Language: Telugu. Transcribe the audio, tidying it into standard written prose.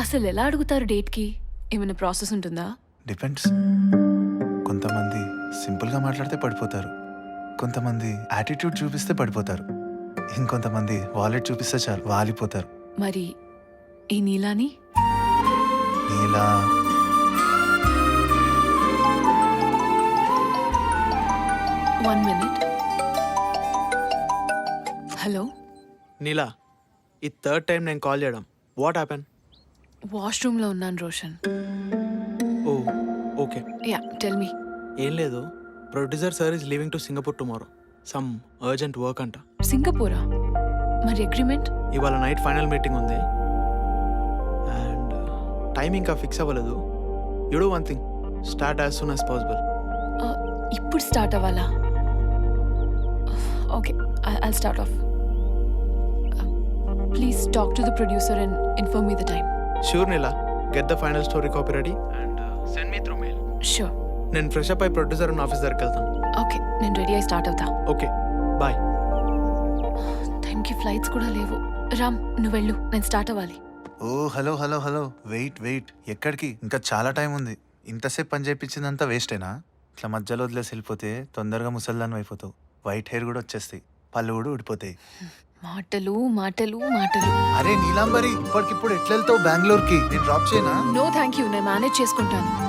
అసలు ఎలా అడుగుతారు డేట్కి? ఏమైనా ప్రాసెస్ ఉంటుందా? డిపెండ్స్. కొంతమంది సింపుల్గా మాట్లాడితే పడిపోతారు, కొంతమంది యాటిట్యూడ్ చూపిస్తే పడిపోతారు, ఇంకొంతమంది వాలెట్ చూపిస్తే చాలు వాలిపోతారు. మరి ఈ నీలాని? Neela one minute. Hello, Neela, ఈ థర్డ్ టైం నేను కాల్ చేయడం. What happen? వాష్రూమ్లో ఉన్నాను Roshan. Oh okay. Yeah, tell me. ఏం లేదు, producer sir is leaving to Singapore tomorrow. Some urgent work అంట. సింగపూరా? మరి అగ్రిమెంట్? ఇవాళ నైట్ ఫైనల్ మీటింగ్ ఉంది అండ్ టైం ఇంకా ఫిక్స్ అవ్వలేదు. You do one thing, start as soon as possible. ఇప్పుడు స్టార్ట్ అవ్వాలా? Okay, I'll start off. Please talk to the producer and inform me the time. Sure Neela, get the final story copy ready and send me through mail. Sure. నేను ఫ్రెష్ అప్ అయి ప్రొడ్యూసర్ ఉన్న ఆఫీస్ దగ్గరికి వెళ్తాను. ఓకే, నేను రెడీ అయి స్టార్ట్ అవుతా. Okay bye. టైంకి ఫ్లైట్స్ కూడా లేవు. రామ్, నువ్వు వెళ్ళు, నేను స్టార్ట్ అవ్వాలి. Oh hello hello hello, wait wait, ఎక్కడికి? ఇంకా చాలా టైం ఉంది. ఇంతసేపు పని చేయించిందంతా వేస్టేనా? ఇట్లా మధ్యలో వదిలేసి వెళ్ళిపోతే తొందరగా ముసల్దానం అయిపోతావు. వైట్ హెయిర్ కూడా వచ్చేస్తాయి, పళ్ళు కూడా ఊడిపోతాయి. మాటలు మాటలు మాటలు. అరే నీలాంబరి, ఇప్పటికిప్పుడు ఎట్లా వెళ్తావు బెంగళూరుకి? నేను డ్రాప్ చేయనా? నో థ్యాంక్ యూ, నేను మేనేజ్ చేసుకుంటాను.